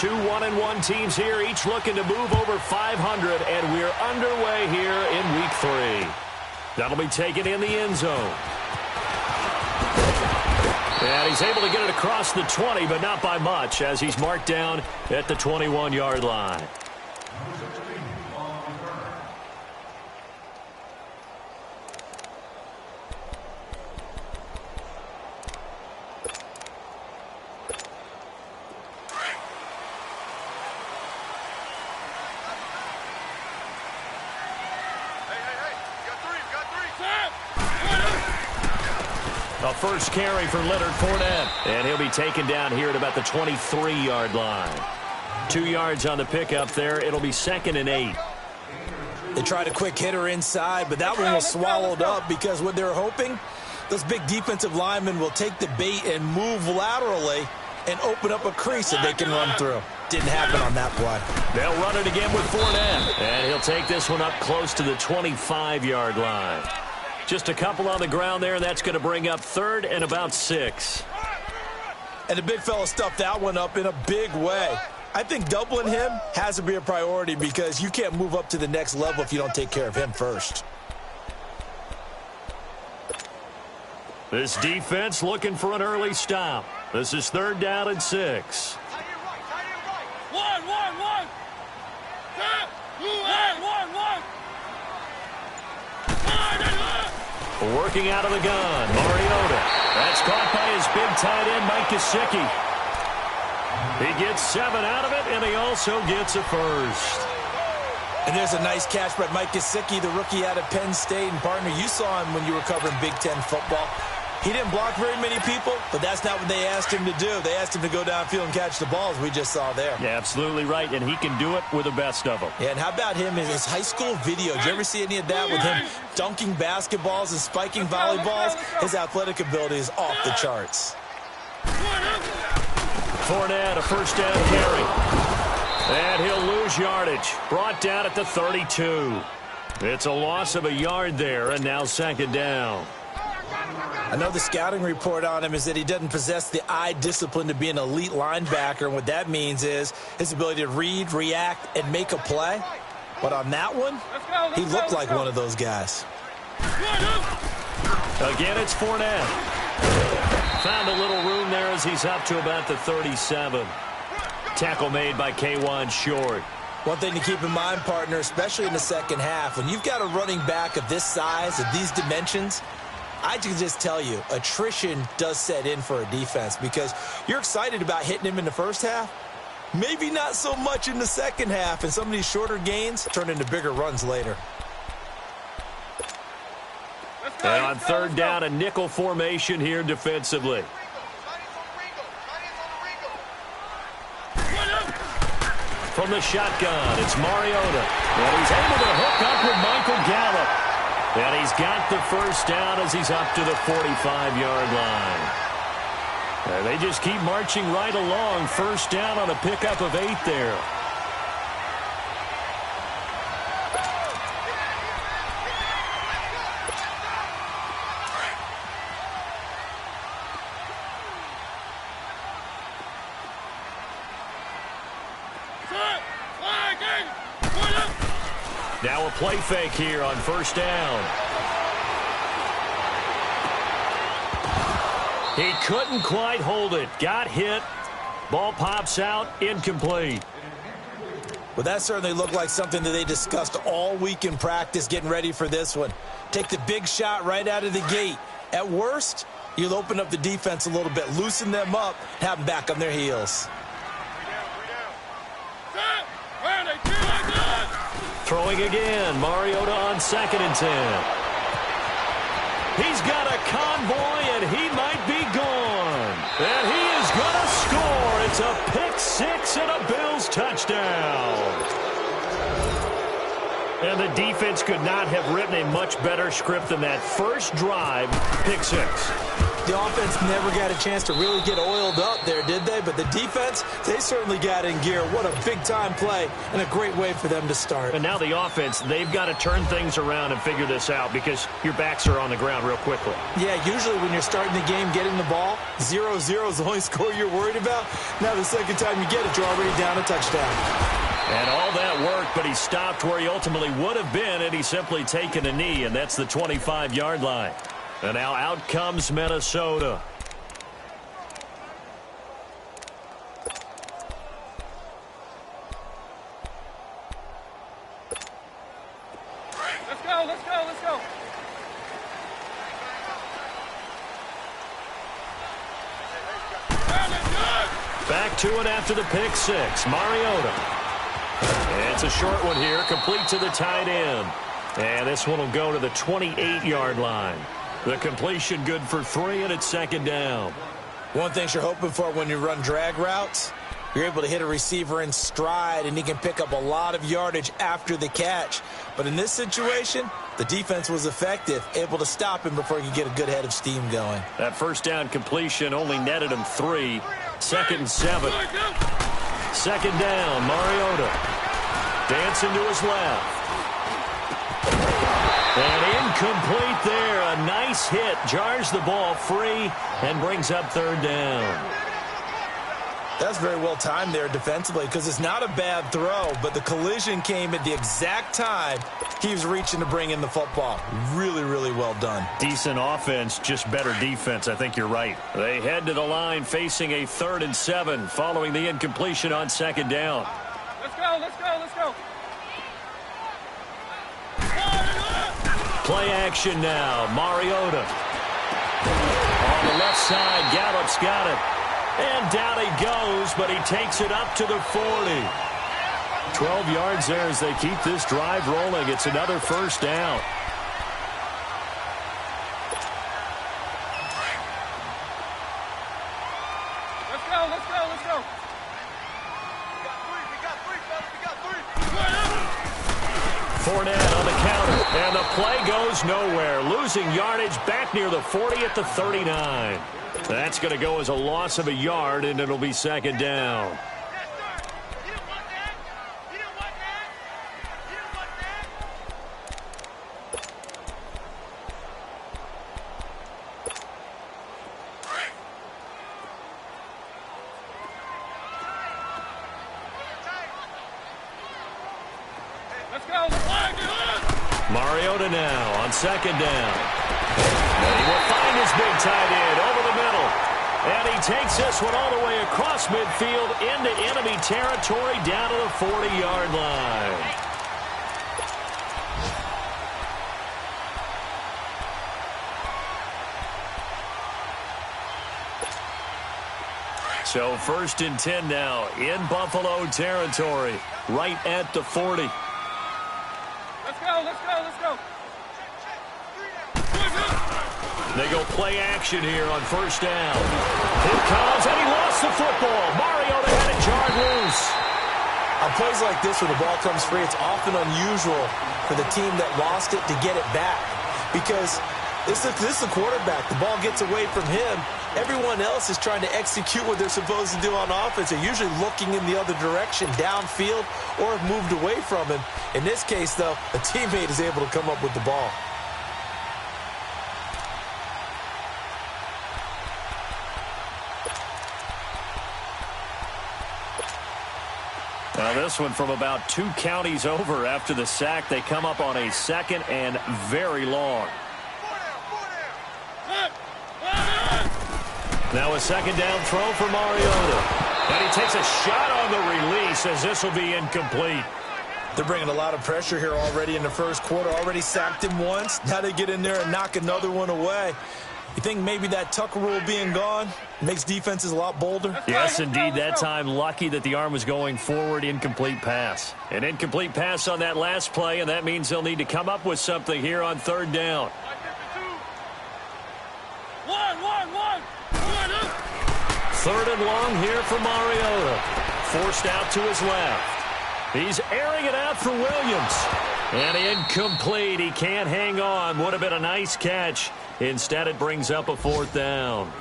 Two 1-1 teams here, each looking to move over 500, and we're underway here in Week 3. That'll be taken in the end zone. And he's able to get it across the 20, but not by much, as he's marked down at the 21-yard line. A first carry for Leonard Fournette. And he'll be taken down here at about the 23-yard line. 2 yards on the pickup there. It'll be 2nd and 8. They tried a quick hitter inside, but that one was swallowed up because what they're hoping, those big defensive linemen will take the bait and move laterally and open up a crease that they can run through. Didn't happen on that play. They'll run it again with Fournette. And he'll take this one up close to the 25-yard line. Just a couple on the ground there, and that's going to bring up 3rd and about 6. And the big fella stuffed that one up in a big way. I think doubling him has to be a priority because you can't move up to the next level if you don't take care of him first. This defense looking for an early stop. This is 3rd down and 6. Working out of the gun, Mariota. That's caught by his big tight end, Mike Gesicki. He gets 7 out of it, and he also gets a first. And there's a nice catch by Mike Gesicki, the rookie out of Penn State. And, partner, you saw him when you were covering Big Ten football. He didn't block very many people, but that's not what they asked him to do. They asked him to go downfield and catch the balls we just saw there. Yeah, absolutely right, and he can do it with the best of them. Yeah, and how about him in his high school video? Did you ever see any of that with him dunking basketballs and spiking volleyballs? His athletic ability is off the charts. Fournette, a first down carry. And he'll lose yardage. Brought down at the 32. It's a loss of a yard there, and now 2nd down. I know the scouting report on him is that he doesn't possess the eye discipline to be an elite linebacker, and what that means is his ability to read, react, and make a play. But on that one, he looked like one of those guys. Again, it's Fournette. Found a little room there as he's up to about the 37. Tackle made by K'Wan Short. One thing to keep in mind, partner, especially in the second half, when you've got a running back of this size, of these dimensions, I can just tell you, attrition does set in for a defense because you're excited about hitting him in the first half. Maybe not so much in the second half, and some of these shorter gains turn into bigger runs later. And on 3rd down, a nickel formation here defensively. From the shotgun, it's Mariota. And he's able to hook up with Michael Gallup. And he's got the first down as he's up to the 45-yard line. And they just keep marching right along. First down on a pickup of 8 there. Now a play fake here on first down. He couldn't quite hold it. Got hit. Ball pops out. Incomplete. Well, that certainly looked like something that they discussed all week in practice getting ready for this one. Take the big shot right out of the gate. At worst, you'll open up the defense a little bit, loosen them up, have them back on their heels. Throwing again. Mariota on 2nd and 10. He's got a convoy, and he might be gone. And he is going to score. It's a pick 6 and a Bills touchdown. And the defense could not have written a much better script than that first drive, pick 6. The offense never got a chance to really get oiled up there, did they? But the defense, they certainly got in gear. What a big-time play and a great way for them to start. And now the offense, they've got to turn things around and figure this out because your backs are on the ground real quickly. Yeah, usually when you're starting the game, getting the ball, 0-0 is the only score you're worried about. Now the second time you get it, you're already down a touchdown. And all that work, but he stopped where he ultimately would have been, and he's simply taken a knee, and that's the 25-yard line. And now out comes Minnesota. Let's go. Back to it after the pick six. Mariota. It's a short one here, complete to the tight end. And this one will go to the 28-yard line. The completion good for 3, and it's second down. One thing you're hoping for when you run drag routes, you're able to hit a receiver in stride, and he can pick up a lot of yardage after the catch. But in this situation, the defense was effective, able to stop him before he could get a good head of steam going. That first down completion only netted him 3. 2nd and 7. Second down, Mariota. Dancing to his left. And incomplete there. A nice hit. Jars the ball free and brings up third down. That's very well timed there defensively because it's not a bad throw, but the collision came at the exact time he was reaching to bring in the football. Really, really well done. Decent offense, just better defense. I think you're right. They head to the line facing a 3rd and 7 following the incompletion on second down. Let's go. Play action now. Mariota. On the left side, Gallup's got it. And down he goes, but he takes it up to the 40. 12 yards there as they keep this drive rolling. It's another first down. Let's go. Fournette on the counter, and the play goes nowhere. Losing yardage back near the 40 at the 39. That's going to go as a loss of a yard, and it'll be second down. Mariota now on second down. And he will find his big tight end over the middle. And he takes this one all the way across midfield into enemy territory down to the 40-yard line. So 1st and 10 now in Buffalo territory, right at the 40. Let's go. They go play action here on first down. Here comes, and he lost the football. Mariota had it jarred loose. On plays like this where the ball comes free, it's often unusual for the team that lost it to get it back. Because this is the quarterback. The ball gets away from him. Everyone else is trying to execute what they're supposed to do on offense. They're usually looking in the other direction, downfield, or have moved away from him. In this case, though, a teammate is able to come up with the ball. Now this one from about 2 counties over after the sack. They come up on a 2nd and very long. Now a second down throw for Mariota. And he takes a shot on the release as this will be incomplete. They're bringing a lot of pressure here already in the first quarter. Already sacked him once. Now they get in there and knock another one away. You think maybe that Tucker rule being gone makes defenses a lot bolder? Yes, indeed. That time, lucky that the arm was going forward. Incomplete pass. An incomplete pass on that last play, and that means they'll need to come up with something here on third down. Third and long here for Mariota. Forced out to his left. He's airing it out for Williams. And incomplete. He can't hang on. Would have been a nice catch. Instead, it brings up a 4th down.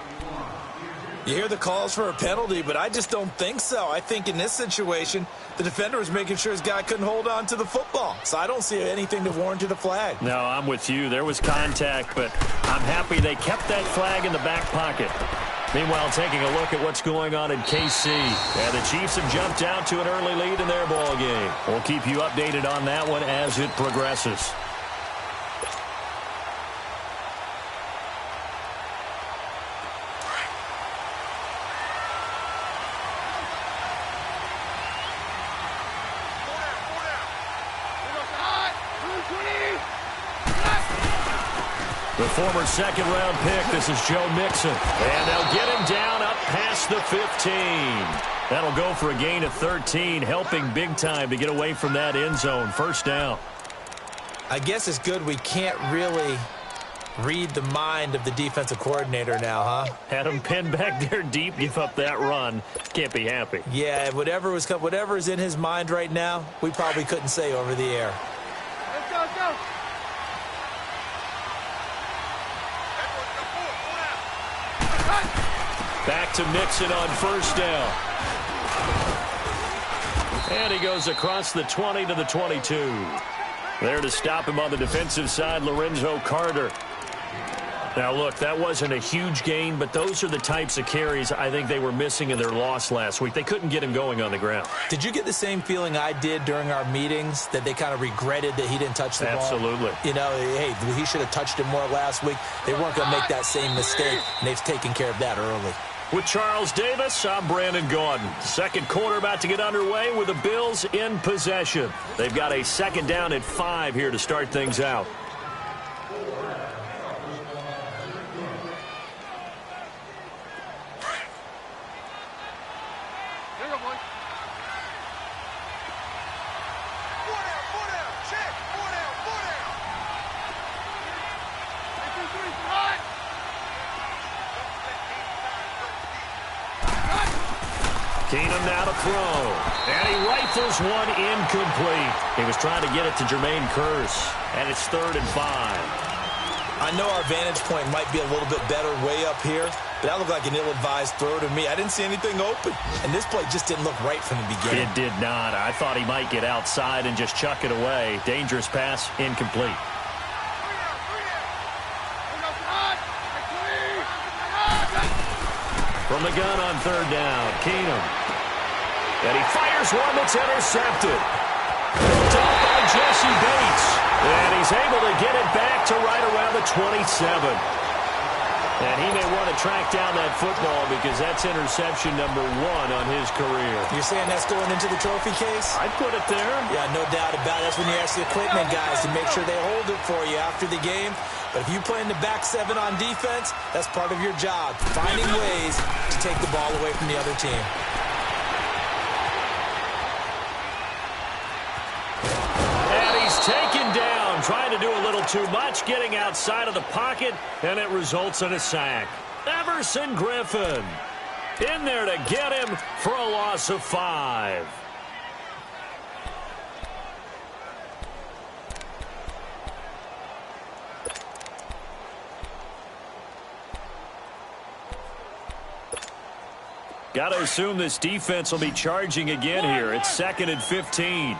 You hear the calls for a penalty, but I just don't think so. I think in this situation, the defender was making sure his guy couldn't hold on to the football. So I don't see anything to warrant a flag. No, I'm with you. There was contact, but I'm happy they kept that flag in the back pocket. Meanwhile, taking a look at what's going on in KC. And the Chiefs have jumped out to an early lead in their ball game. We'll keep you updated on that one as it progresses. The former second-round pick, this is Joe Mixon. And they'll get him down up past the 15. That'll go for a gain of 13, helping big time to get away from that end zone. 1st down. I guess it's good we can't really read the mind of the defensive coordinator now, huh? Had him pinned back there deep, give up that run. Can't be happy. Yeah, whatever is in his mind right now, we probably couldn't say over the air. Let's go, let's go. Back to Mixon on 1st down. And he goes across the 20 to the 22. There to stop him on the defensive side, Lorenzo Carter. Now, look, that wasn't a huge gain, but those are the types of carries I think they were missing in their loss last week. They couldn't get him going on the ground. Did you get the same feeling I did during our meetings, that they kind of regretted that he didn't touch the ball? Absolutely. You know, hey, he should have touched it more last week. They weren't going to make that same mistake, and they've taken care of that early. With Charles Davis, I'm Brandon Gaudin. Second quarter about to get underway with the Bills in possession. They've got a 2nd down at 5 here to start things out. Keenum now to throw. And he rifles one incomplete. He was trying to get it to Jermaine Kearse. And it's 3rd and 5. I know our vantage point might be a little bit better way up here, but that looked like an ill-advised throw to me. I didn't see anything open. And this play just didn't look right from the beginning. It did not. I thought he might get outside and just chuck it away. Dangerous pass, incomplete. From the gun on 3rd down, Keenum. And he fires one that's intercepted. Picked up by Jesse Bates. And he's able to get it back to right around the 27. And he may want to track down that football because that's interception number 1 on his career. You're saying that's going into the trophy case? I'd put it there. Yeah, no doubt about it. That's when you ask the equipment guys to make sure they hold it for you after the game. But if you play in the back 7 on defense, that's part of your job, finding ways to take the ball away from the other team. And he's taken down, trying to do a little too much, getting outside of the pocket, and it results in a sack. Everson Griffin in there to get him for a loss of 5. Got to assume this defense will be charging again here. It's 2nd and 15.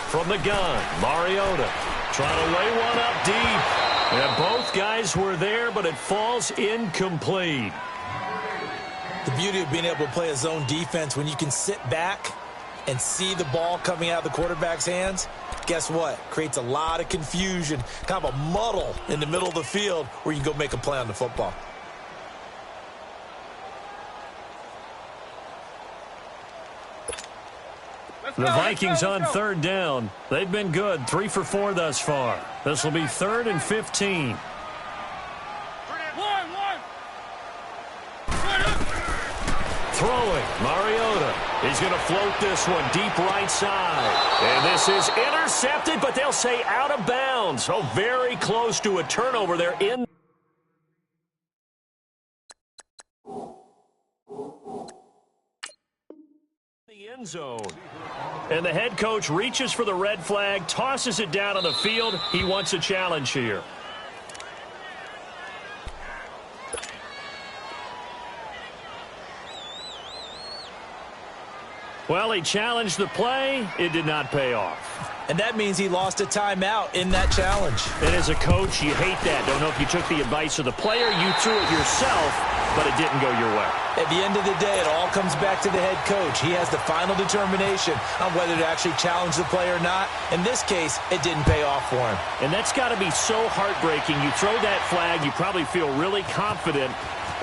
From the gun, Mariota trying to lay one up deep. And both guys were there, but it falls incomplete. The beauty of being able to play a zone defense when you can sit back and see the ball coming out of the quarterback's hands, guess what? Creates a lot of confusion, kind of a muddle in the middle of the field where you can go make a play on the football. The Vikings on 3rd down. They've been good, 3 for 4 thus far. This will be 3rd and 15. Throwing, Mariota. He's going to float this one deep right side. And this is intercepted, but they'll say out of bounds. So very close to a turnover there in. end zone. And the head coach reaches for the red flag, tosses it down on the field. He wants a challenge here. Well, he challenged the play. It did not pay off. And that means he lost a timeout in that challenge. And as a coach, you hate that. Don't know if you took the advice of the player. You threw it yourself, but it didn't go your way. At the end of the day, it all comes back to the head coach. He has the final determination on whether to actually challenge the play or not. In this case, it didn't pay off for him. And that's got to be so heartbreaking. You throw that flag, you probably feel really confident,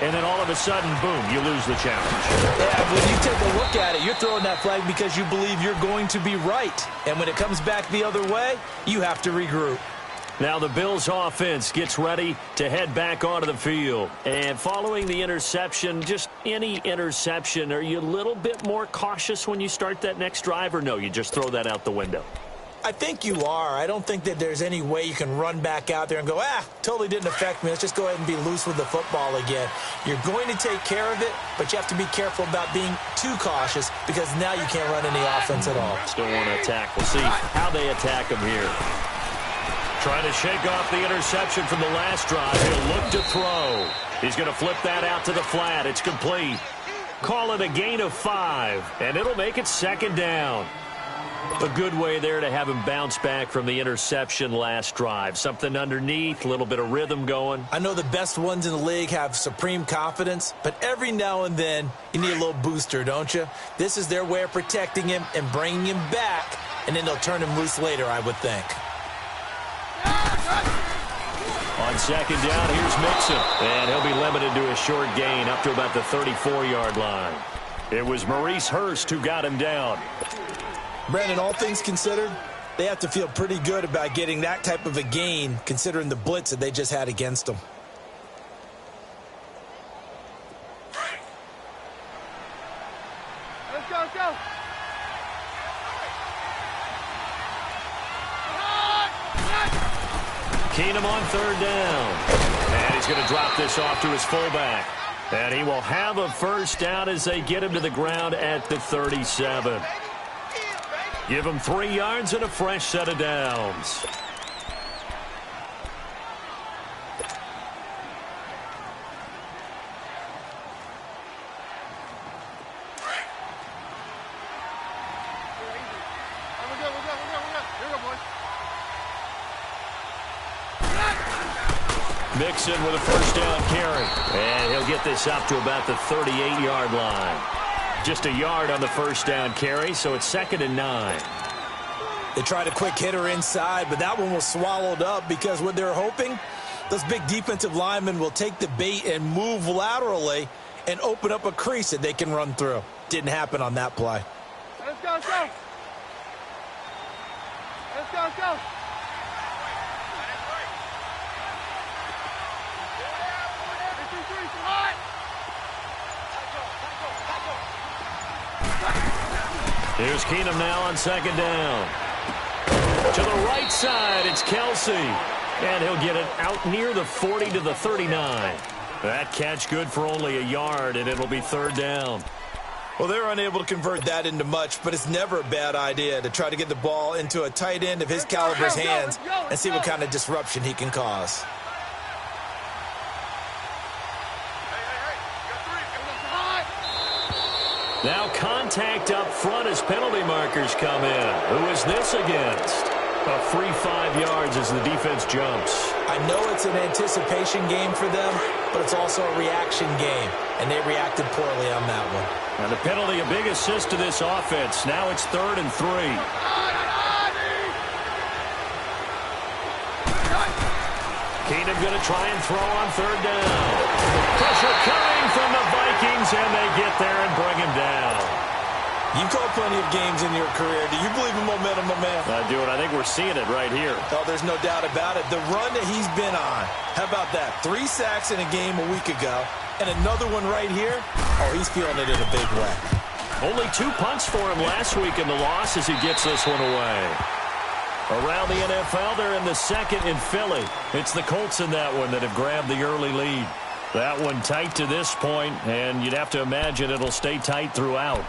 and then all of a sudden, boom, you lose the challenge. Yeah, when you take a look at it, you're throwing that flag because you believe you're going to be right. And when it comes back the other way, you have to regroup. Now the Bills offense gets ready to head back onto the field. And following the interception, just any interception, are you a little bit more cautious when you start that next drive, or no, you just throw that out the window? I think you are. I don't think that there's any way you can run back out there and go, totally didn't affect me. Let's just go ahead and be loose with the football again. You're going to take care of it, but you have to be careful about being too cautious because now you can't run any offense at all. Still want to attack. We'll see how they attack him here. Trying to shake off the interception from the last drive. He'll look to throw. He's going to flip that out to the flat. It's complete. Call it a gain of 5, and it'll make it second down. A good way there to have him bounce back from the interception last drive. Something underneath, a little bit of rhythm going. I know the best ones in the league have supreme confidence, but every now and then you need a little booster, don't you? This is their way of protecting him and bringing him back, and then they'll turn him loose later, I would think. On second down, here's Mixon. And he'll be limited to a short gain up to about the 34-yard line. It was Maurice Hurst who got him down. Brandon, all things considered, they have to feel pretty good about getting that type of a gain considering the blitz that they just had against them. Let's go, let's go. Keenum on third down. And he's going to drop this off to his fullback. And he will have a first down as they get him to the ground at the 37. Give him 3 yards and a fresh set of downs. Mixon with a first down carry. And he'll get this up to about the 38-yard line. Just a yard on the first down carry, so it's 2nd and 9. They tried a quick hitter inside, but that one was swallowed up because what they're hoping, those big defensive linemen will take the bait and move laterally and open up a crease that they can run through. Didn't happen on that play. Let's go, let's go. Let's go, let's go. Here's Keenum now on second down. To the right side, it's Kelsey. And he'll get it out near the 40 to the 39. That catch good for only a yard, and it'll be third down. Well, they're unable to convert that into much, but it's never a bad idea to try to get the ball into a tight end of his caliber's hands and see what kind of disruption he can cause. Now contact up front as penalty markers come in. Who is this against? A free 5 yards as the defense jumps. I know it's an anticipation game for them, but it's also a reaction game, and they reacted poorly on that one. And the penalty, a big assist to this offense. Now it's 3rd and 3. Keenum going to try and throw on third down. Pressure coming from the Vikings, and they get there and bring him down. You've called plenty of games in your career. Do you believe in momentum, my man? I do, and I think we're seeing it right here. Oh, there's no doubt about it. The run that he's been on, how about that? 3 sacks in a game a week ago, and another one right here. Oh, he's feeling it in a big way. Only 2 punts for him last week in the loss as he gets this one away. Around the NFL, they're in the 2nd in Philly. It's the Colts in that one that have grabbed the early lead. That one tight to this point, and you'd have to imagine it'll stay tight throughout.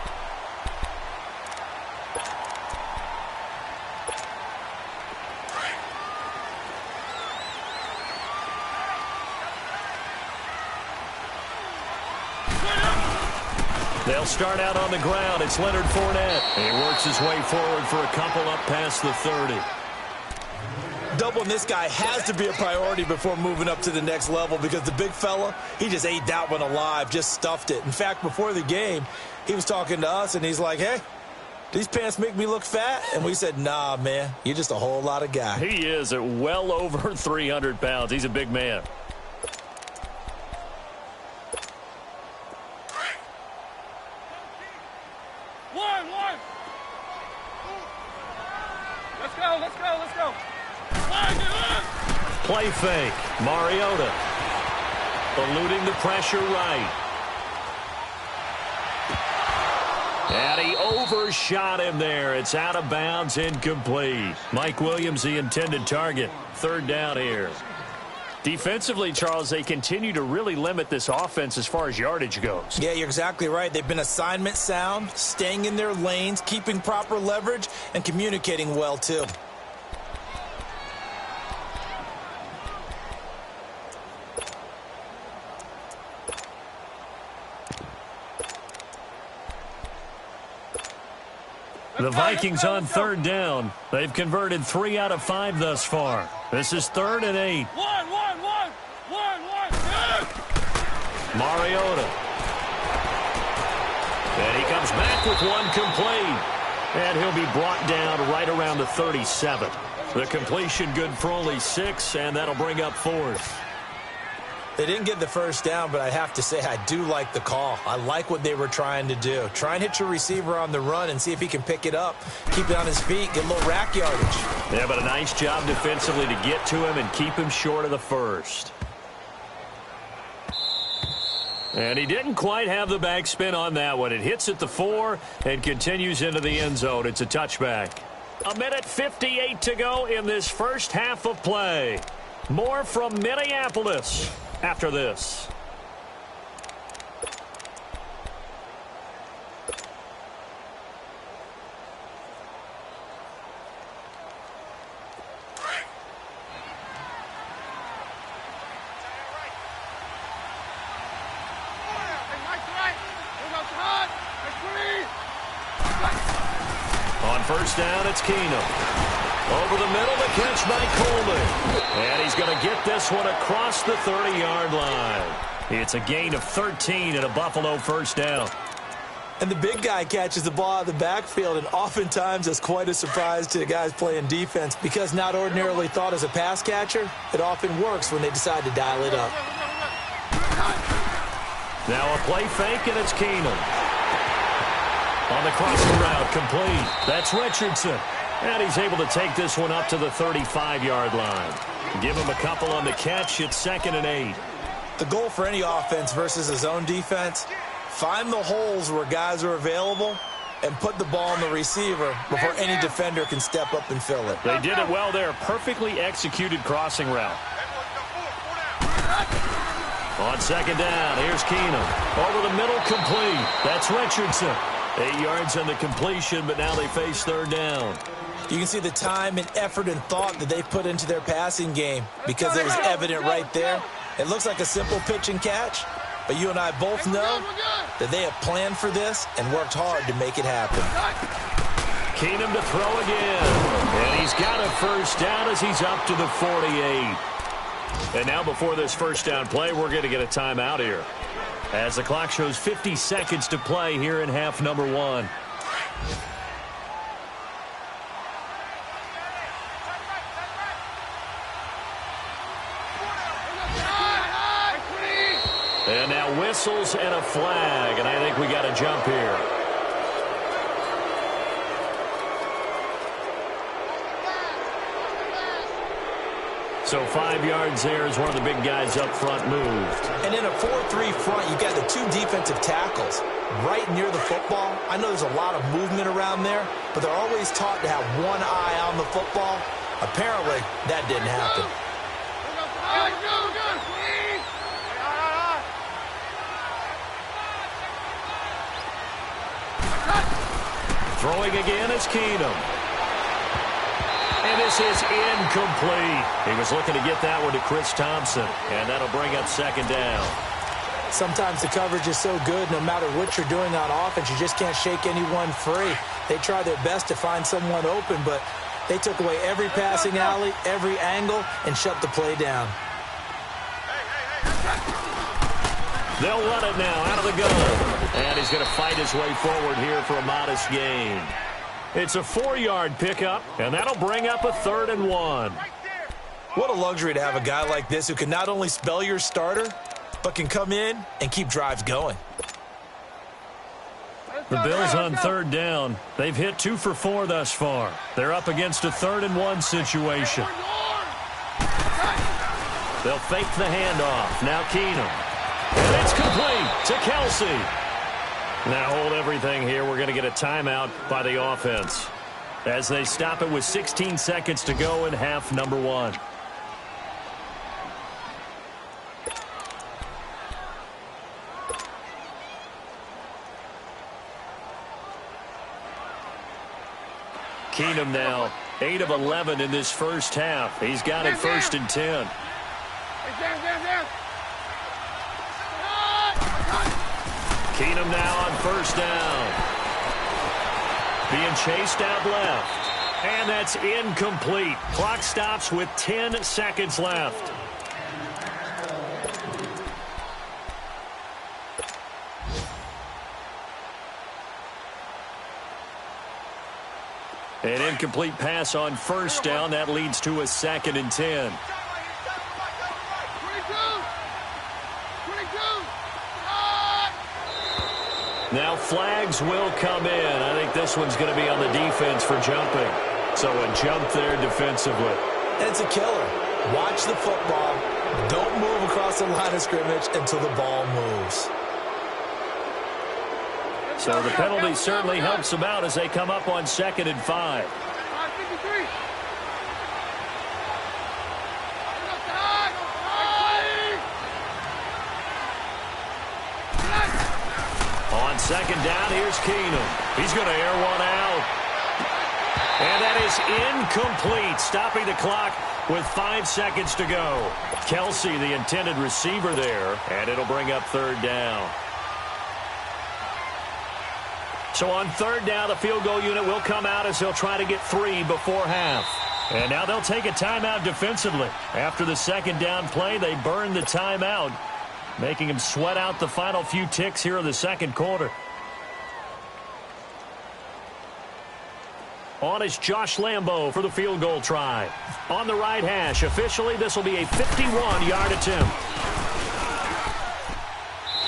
They'll start out on the ground. It's Leonard Fournette. He works his way forward for a couple up past the 30. Doubling this guy has to be a priority before moving up to the next level because the big fella, he just ate that one alive, just stuffed it. In fact, before the game, he was talking to us, and he's like, hey, these pants make me look fat? And we said, nah, man, you're just a whole lot of guy. He is at well over 300 pounds. He's a big man. Let's go. Play fake. Mariota eluding the pressure right. And he overshot him there. It's out of bounds, incomplete. Mike Williams, the intended target. Third down here. Defensively, Charles, they continue to really limit this offense as far as yardage goes. Yeah, you're exactly right. They've been assignment sound, staying in their lanes, keeping proper leverage, and communicating well, too. The Vikings on third down. They've converted 3 out of 5 thus far. This is 3rd and 8. Mariota. And he comes back with one complete. And he'll be brought down right around the 37. The completion good for only 6, and that'll bring up 4th. They didn't get the first down, but I have to say I do like the call. I like what they were trying to do. Try and hit your receiver on the run and see if he can pick it up, keep it on his feet, get a little rack yardage. Yeah, but a nice job defensively to get to him and keep him short of the first. And he didn't quite have the backspin on that one. It hits at the 4 and continues into the end zone. It's a touchback. 1:58 to go in this first half of play. More from Minneapolis after this. On first down, it's Keenum. Over the middle, the catch by Coleman. And he's going to get this one across the 30-yard line. It's a gain of 13 and a Buffalo first down. And the big guy catches the ball out of the backfield, and oftentimes that's quite a surprise to the guys playing defense because not ordinarily thought as a pass catcher, it often works when they decide to dial it up. Now a play fake, and it's Keenum. On the crossing route, complete. That's Richardson. And he's able to take this one up to the 35-yard line. Give him a couple on the catch. It's 2nd and 8. The goal for any offense versus a zone defense, find the holes where guys are available and put the ball on the receiver before any defender can step up and fill it. They did it well there. Perfectly executed crossing route. On 2nd down, here's Keenum. Over the middle, complete. That's Richardson. 8 yards on the completion, but now they face 3rd down. You can see the time and effort and thought that they put into their passing game because it was evident right there. It looks like a simple pitch and catch, but you and I both know that they have planned for this and worked hard to make it happen. Keenum to throw again, and he's got a first down as he's up to the 48. And now before this first down play, we're going to get a timeout here, as the clock shows 50 seconds to play here in half number 1. And now whistles and a flag, and I think we got a jump here. So 5 yards there as one of the big guys up front moved. And in a 4-3 front, you've got the 2 defensive tackles right near the football. I know there's a lot of movement around there, but they're always taught to have one eye on the football. Apparently, that didn't happen. Throwing again is Keenum. And this is incomplete. He was looking to get that one to Chris Thompson, and that'll bring up 2nd down. Sometimes the coverage is so good, no matter what you're doing on offense, you just can't shake anyone free. They try their best to find someone open, but they took away every passing alley, every angle, and shut the play down. They'll run it now out of the gun. And he's going to fight his way forward here for a modest gain. It's a 4-yard pickup, and that'll bring up a 3rd and 1. What a luxury to have a guy like this who can not only spell your starter, but can come in and keep drives going. The Bills on 3rd down. They've hit 2 for 4 thus far. They're up against a 3rd and 1 situation. They'll fake the handoff. Now Keenum. And it's complete to Kelsey. Now hold everything here. We're going to get a timeout by the offense as they stop it with 16 seconds to go in half number 1. Keenum now 8 of 11 in this first half. He's got it 1st and 10. Keenum now on 1st down. Being chased out left. And that's incomplete. Clock stops with 10 seconds left. An incomplete pass on 1st down. That leads to a 2nd and 10. Now flags will come in. I think this one's going to be on the defense for jumping. So a jump there defensively. It's a killer. Watch the football. Don't move across the line of scrimmage until the ball moves. So the penalty certainly helps them out as they come up on 2nd and 5. On 2nd down, here's Keenum. He's going to air one out. And that is incomplete, stopping the clock with 5 seconds to go. Kelsey, the intended receiver there, and it'll bring up 3rd down. So on 3rd down, the field goal unit will come out as they'll try to get 3 before half. And now they'll take a timeout defensively. After the 2nd down play, they burn the timeout, making him sweat out the final few ticks here in the 2nd quarter. On is Josh Lambo for the field goal try. On the right hash, officially this will be a 51-yard attempt.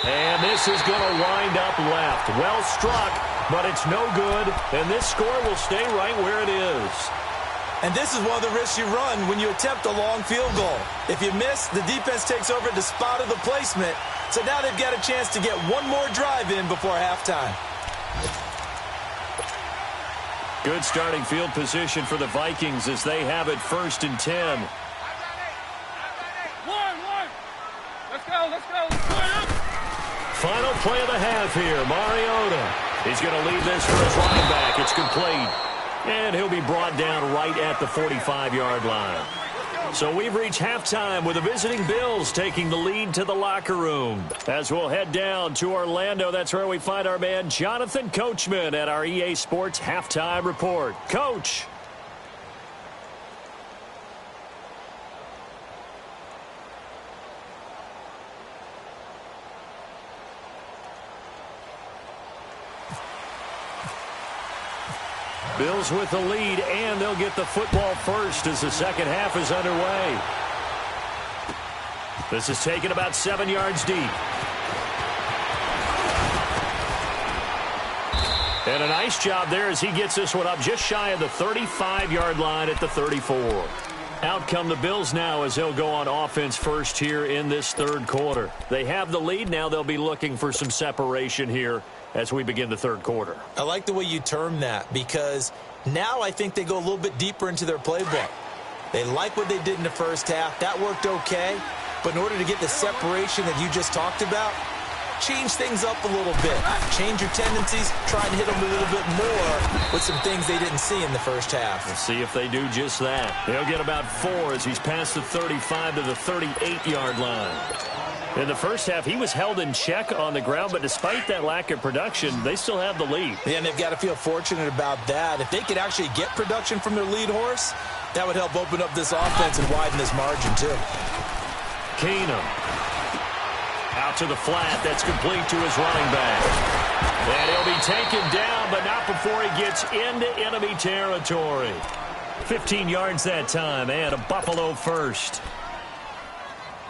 And this is going to wind up left. Well struck, but it's no good, and this score will stay right where it is. And this is one of the risks you run when you attempt a long field goal. If you miss, the defense takes over the spot of the placement. So now they've got a chance to get one more drive in before halftime. Good starting field position for the Vikings as they have it 1st and 10. Let's go, let's go, let's go. Final play of the half here, Mariota. He's going to lead this for his running back. It's complete. And he'll be brought down right at the 45-yard line. So we've reached halftime with the visiting Bills taking the lead to the locker room. As we'll head down to Orlando, that's where we find our man Jonathan Coachman at our EA Sports Halftime Report. Coach. Bills with the lead, and they'll get the football first as the 2nd half is underway. This is taken about 7 yards deep. And a nice job there as he gets this one up just shy of the 35-yard line at the 34. Out come the Bills now as they'll go on offense first here in this 3rd quarter. They have the lead. Now they'll be looking for some separation here as we begin the 3rd quarter. I like the way you term that because now I think they go a little bit deeper into their playbook. They like what they did in the first half. That worked okay. But in order to get the separation that you just talked about, change things up a little bit. Change your tendencies. Try and hit them a little bit more with some things they didn't see in the first half. We'll see if they do just that. They'll get about 4 as he's past the 35 to the 38-yard line. In the first half, he was held in check on the ground, but despite that lack of production, they still have the lead. Yeah, and they've got to feel fortunate about that. If they could actually get production from their lead horse, that would help open up this offense and widen this margin, too. Keenum. Out to the flat. That's complete to his running back. And he'll be taken down, but not before he gets into enemy territory. 15 yards that time, and a Buffalo first.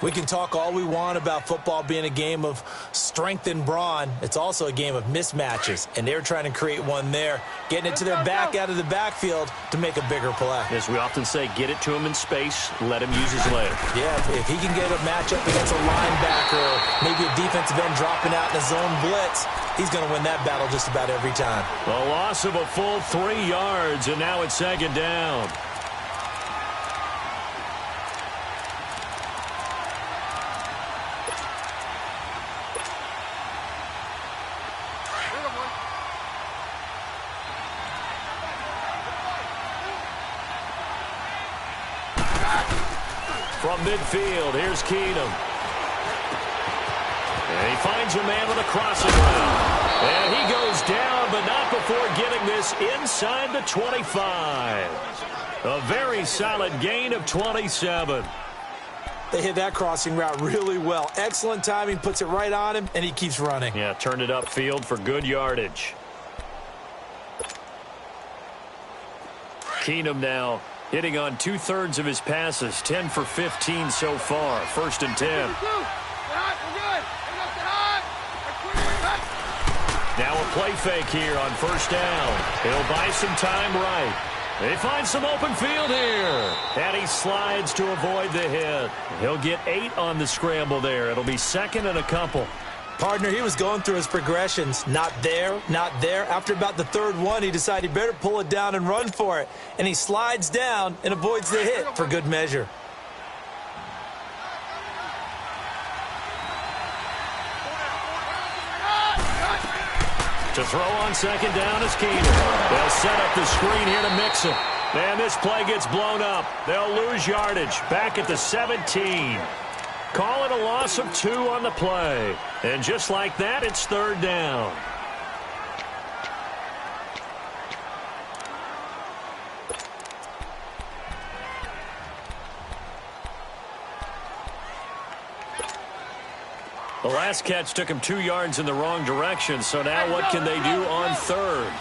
We can talk all we want about football being a game of strength and brawn. It's also a game of mismatches, and they're trying to create one there, getting it to their back out of the backfield to make a bigger play. As we often say, get it to him in space, let him use his leg. Yeah, if he can get a matchup against a linebacker or maybe a defensive end dropping out in a zone blitz, he's going to win that battle just about every time. A loss of a full 3 yards, and now it's second down. From midfield, here's Keenum. And he finds a man on the crossing route. And he goes down, but not before getting this inside the 25. A very solid gain of 27. They hit that crossing route really well. Excellent timing, puts it right on him, and he keeps running. Yeah, turned it upfield for good yardage. Keenum now hitting on 2/3 of his passes, 10 for 15 so far. 1st and 10. Now a play fake here on 1st down. He'll buy some time right. They find some open field here. And he slides to avoid the hit. He'll get 8 on the scramble there. It'll be 2nd and a couple. Partner, he was going through his progressions. Not there, not there. After about the 3rd one, he decided he better pull it down and run for it. And he slides down and avoids the hit for good measure. To throw on 2nd down is Keenum. They'll set up the screen here to mix it. And this play gets blown up. They'll lose yardage back at the 17. Call it a loss of 2 on the play. And just like that, it's 3rd down. The last catch took him 2 yards in the wrong direction, so now what can they do on 3rd?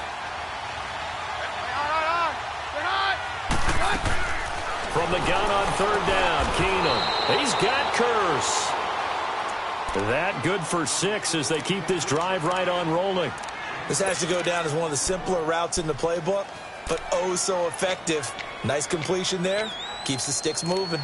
From the gun on 3rd down, Keenum. He's got Curse. That good for 6 as they keep this drive right on rolling. This has to go down as one of the simpler routes in the playbook, but oh so effective. Nice completion there. Keeps the sticks moving.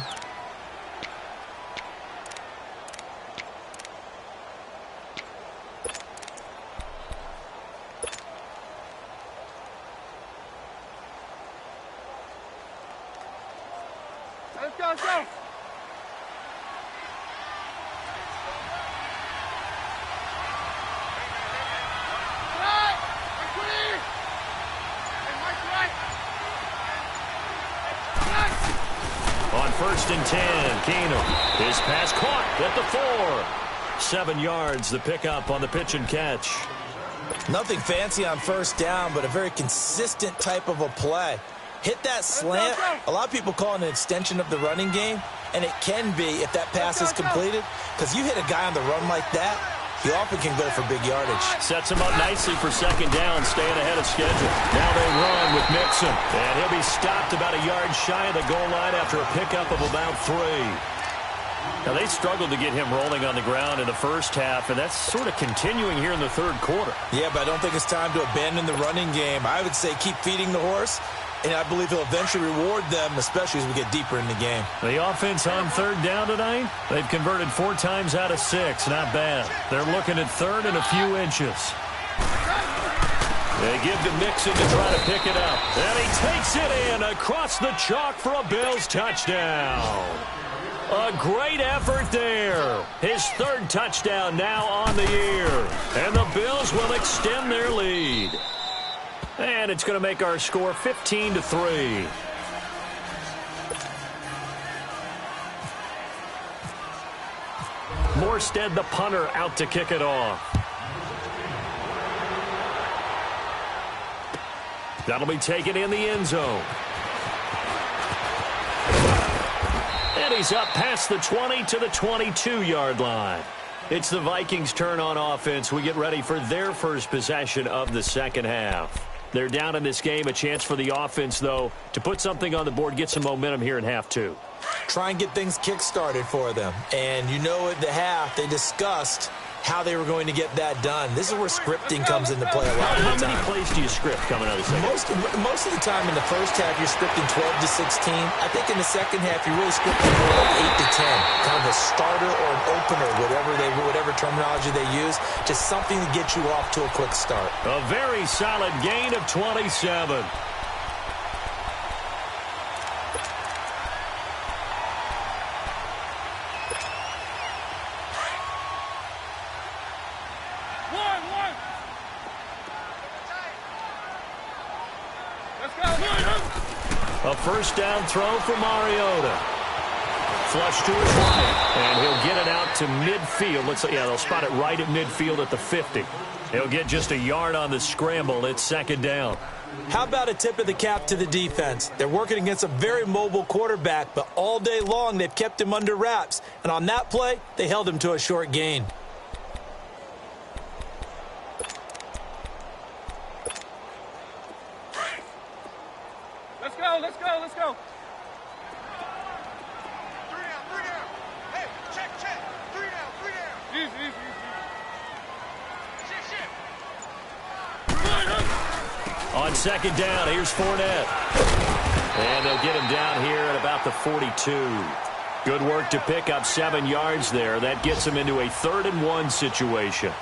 Let's go, let's go. On 1st and 10, Keenum. His pass caught at the 4. 7 yards, the pickup on the pitch and catch. Nothing fancy on 1st down, but a very consistent type of a play. Hit that slant. A lot of people call it an extension of the running game, and it can be if that pass is completed, because you hit a guy on the run like that, he often can go for big yardage. Sets him up nicely for 2nd down, staying ahead of schedule. Now they run with Mixon, and he'll be stopped about a yard shy of the goal line after a pickup of about 3. Now, they struggled to get him rolling on the ground in the first half, and that's sort of continuing here in the 3rd quarter. Yeah, but I don't think it's time to abandon the running game. I would say keep feeding the horse, and I believe he'll eventually reward them, especially as we get deeper in the game. The offense on 3rd down tonight, they've converted 4 times out of 6. Not bad. They're looking at 3rd and a few inches. They give to Mixon to try to pick it up. And he takes it in across the chalk for a Bills touchdown. A great effort there. His 3rd touchdown now on the year. And the Bills will extend their lead. And it's going to make our score 15-3. Morstead, the punter, out to kick it off. That'll be taken in the end zone. And he's up past the 20 to the 22-yard line. It's the Vikings' turn on offense. We get ready for their first possession of the second half. They're down in this game. A chance for the offense, though, to put something on the board, get some momentum here in half two. Try and get things kick-started for them. And you know at the half, they discussed how they were going to get that done. This is where scripting comes into play a lot of the time. How many plays do you script coming out of the second? Most of the time in the first half, you're scripting 12 to 16. I think in the second half, you're really scripting more like 8 to 10. Kind of a starter or an opener, whatever terminology they use. Just something to get you off to a quick start. A very solid gain of 27. A first down throw for Mariota. Flush to his right, and he'll get it out to midfield. They'll spot it right at midfield at the 50. He'll get just a yard on the scramble. It's second down. How about a tip of the cap to the defense? They're working against a very mobile quarterback, but all day long they've kept him under wraps. And on that play, they held him to a short gain. Let's go. 3 down. Hey, check. 3 down. Easy. Shit. On second down, here's Fournette. And they'll get him down here at about the 42. Good work to pick up 7 yards there. That gets him into a 3rd and 1 situation.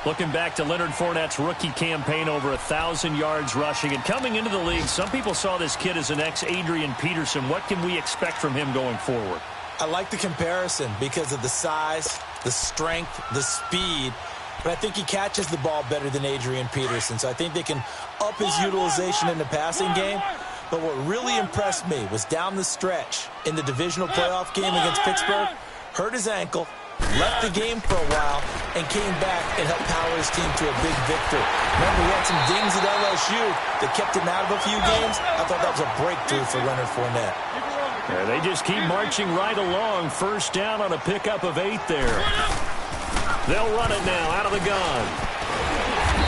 Looking back to Leonard Fournette's rookie campaign, over 1,000 yards rushing. And coming into the league, some people saw this kid as an ex-Adrian Peterson. What can we expect from him going forward? I like the comparison because of the size, the strength, the speed. But I think he catches the ball better than Adrian Peterson. So I think they can up his utilization in the passing game. But what really impressed me was down the stretch in the divisional playoff game against Pittsburgh, hurt his ankle, left the game for a while, and came back and helped power his team to a big victory. Remember, he had some dings at LSU that kept him out of a few games. I thought that was a breakthrough for Leonard Fournette. Yeah, they just keep marching right along. First down on a pickup of 8 there. They'll run it now out of the gun.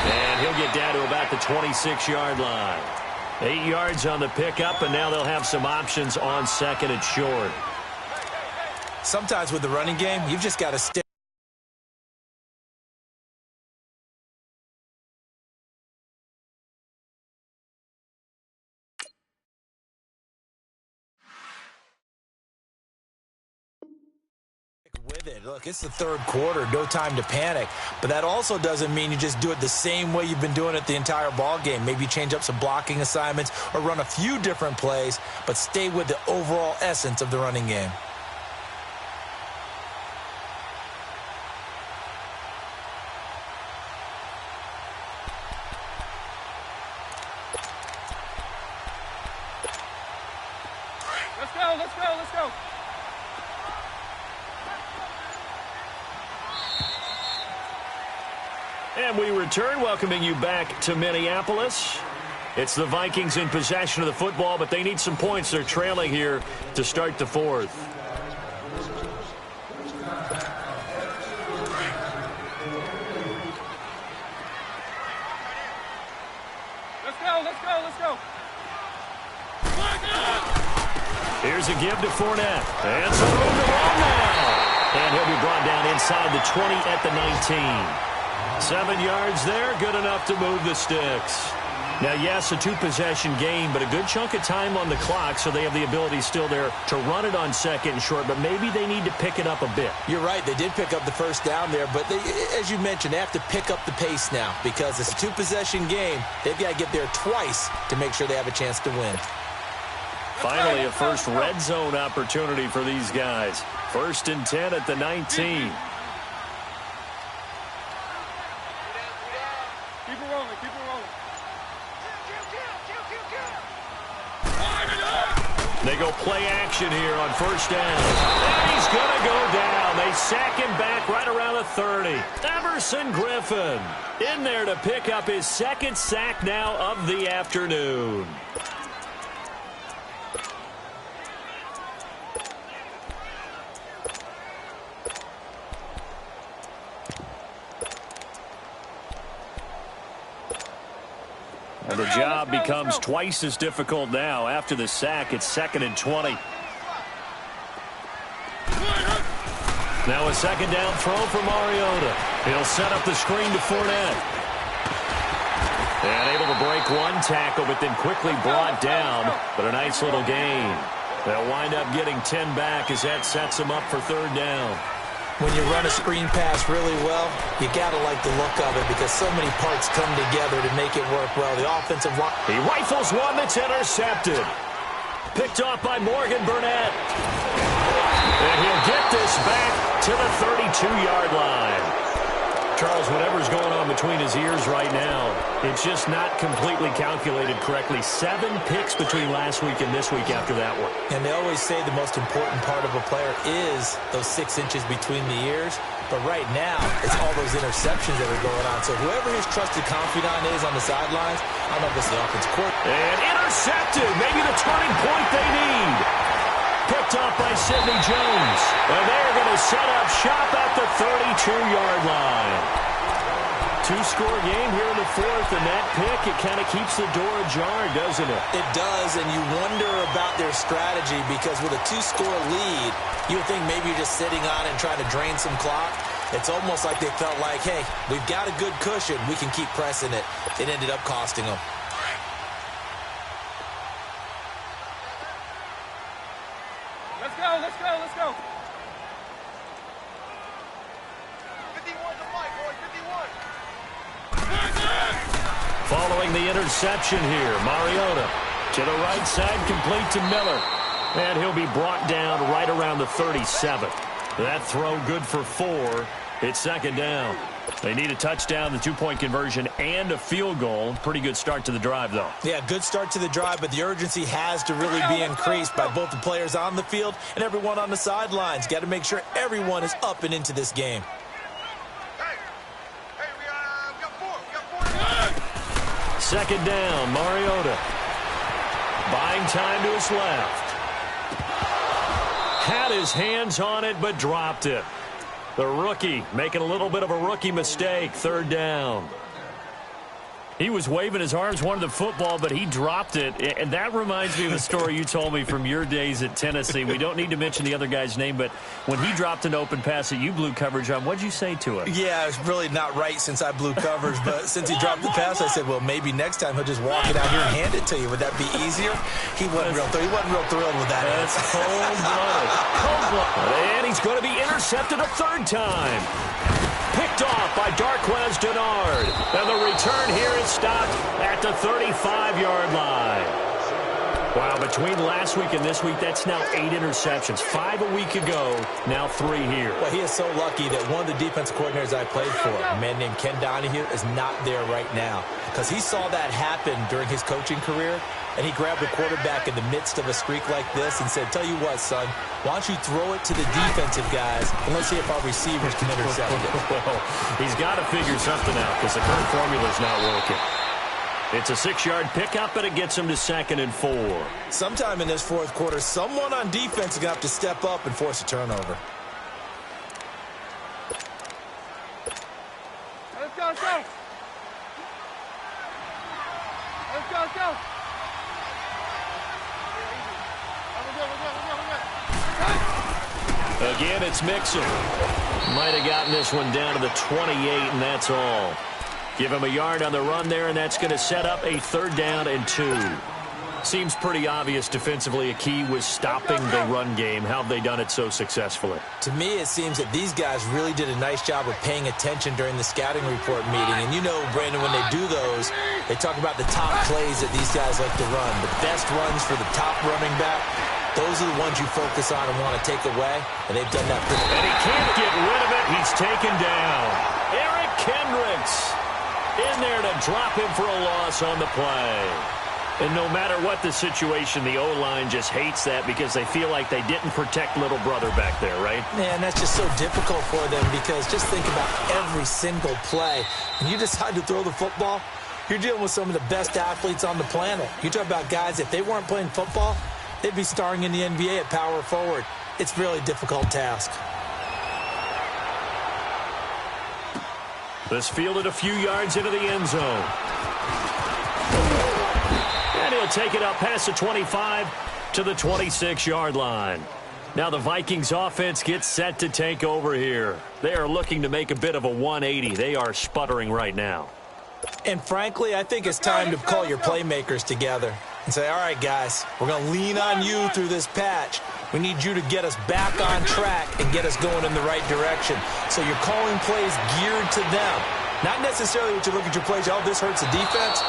And he'll get down to about the 26-yard line. 8 yards on the pickup, and now they'll have some options on second and short. Sometimes with the running game, you've just got to stick. With it. Look, it's the 3rd quarter, no time to panic. But that also doesn't mean you just do it the same way you've been doing it the entire ball game. Maybe change up some blocking assignments or run a few different plays, but stay with the overall essence of the running game. Let's go. And we return, welcoming you back to Minneapolis. It's the Vikings in possession of the football, but they need some points. They're trailing here to start the 4th. Let's go. Here's a give to Fournette. And some room to run now. And he'll be brought down inside the 20 at the 19. 7 yards there, good enough to move the sticks. Now, yes, a 2-possession game, but a good chunk of time on the clock, so they have the ability still there to run it on second and short, but maybe they need to pick it up a bit. You're right. They did pick up the first down there, but they, as you mentioned, they have to pick up the pace now because it's a 2-possession game. They've got to get there twice to make sure they have a chance to win. Finally, a first red zone opportunity for these guys. 1st and 10 at the 19. They go play action here on first down. And he's going to go down. they sack him back right around the 30. Everson Griffin in there to pick up his second sack now of the afternoon. And the job becomes twice as difficult now. After the sack, it's 2nd and 20. Now a second down throw for Mariota. He'll set up the screen to Fournette. And able to break one tackle, but then quickly brought down. But a nice little gain. They'll wind up getting 10 back as that sets them up for 3rd down. When you run a screen pass really well, you got to like the look of it because so many parts come together to make it work well. The offensive line. He rifles one that's intercepted. Picked off by Morgan Burnett. And he'll get this back to the 32-yard line. Charles, whatever's going on between his ears right now, it's just not completely calculated correctly. 7 picks between last week and this week after that one. And they always say the most important part of a player is those 6 inches between the ears. But right now, it's all those interceptions that are going on. So whoever his trusted confidant is on the sidelines, I don't know if it's the offensive coordinator. And intercepted. Maybe the turning point they need. Picked up by Sidney Jones. And they're going to set up shop at the 32-yard line. 2-score game here in the 4th, and that pick, it kind of keeps the door ajar, doesn't it? It does, and you wonder about their strategy because with a 2-score lead, you would think maybe you're just sitting on it and trying to drain some clock. It's almost like they felt like, hey, we've got a good cushion. We can keep pressing it. It ended up costing them. Let's go, let's go, let's go. 51 to fight, boys, 51. Following the interception here, Mariota to the right side, complete to Miller. And he'll be brought down right around the 37. That throw good for 4. It's 2nd down. They need a touchdown, the 2-point conversion, and a field goal. Pretty good start to the drive, though. Yeah, good start to the drive, but the urgency has to really be increased by both the players on the field and everyone on the sidelines. Got to make sure everyone is up and into this game. Hey, we got 4. 2nd down, Mariota. Buying time to his left. Had his hands on it, but dropped it. The rookie making a little bit of a rookie mistake. 3rd down. He was waving his arms, wanted the football, but he dropped it. And that reminds me of a story you told me from your days at Tennessee. We don't need to mention the other guy's name, but when he dropped an open pass that you blew coverage on, what'd you say to him? Yeah, it's really not right since I blew coverage, but since he dropped the pass, I said, well, maybe next time he'll just walk it out here and hand it to you. Would that be easier? He wasn't real thrilled with that. That's cold-blooded. Cold-blooded. And he's going to be intercepted a 3rd time. Picked off by Darqueze Dennard. And the return here is stopped at the 35-yard line. Wow, between last week and this week, that's now 8 interceptions. 5 a week ago, now 3 here. Well, he is so lucky that one of the defensive coordinators I played for, a man named Ken Donahue, is not there right now. Because he saw that happen during his coaching career, and he grabbed the quarterback in the midst of a streak like this and said, tell you what, son, why don't you throw it to the defensive guys, and let's see if our receivers can intercept it. Well, he's got to figure something out because the current formula's not working. It's a 6-yard pickup, and it gets him to 2nd and 4. Sometime in this 4th quarter, someone on defense is going to have to step up and force a turnover. Let's go, let's go. Let's go, let's go. Again, it's Mixon. Might have gotten this one down to the 28, and that's all. Give him a yard on the run there, and that's going to set up a 3rd down and 2. Seems pretty obvious defensively a key was stopping the run game. How have they done it so successfully? To me, it seems that these guys really did a nice job of paying attention during the scouting report meeting. And you know, Brandon, when they do those, they talk about the top plays that these guys like to run. The best runs for the top running back, those are the ones you focus on and want to take away. And they've done that pretty well. And he can't get rid of it. He's taken down. Eric Kendricks in there to drop him for a loss on the play. And no matter what the situation, the O-line just hates that because they feel like they didn't protect little brother back there, right? Man, that's just so difficult for them because just think about every single play. When you decide to throw the football, you're dealing with some of the best athletes on the planet. You talk about guys, if they weren't playing football, they'd be starring in the NBA at power forward. It's a really difficult task. This fielded a few yards into the end zone. And he'll take it up past the 25 to the 26-yard line. Now the Vikings offense gets set to take over here. They are looking to make a bit of a 180. They are sputtering right now. And frankly, I think it's time to call your playmakers together and say, all right, guys, we're going to lean on you through this patch. We need you to get us back on track and get us going in the right direction. So you're calling plays geared to them. Not necessarily what you look at your plays, oh, this hurts the defense.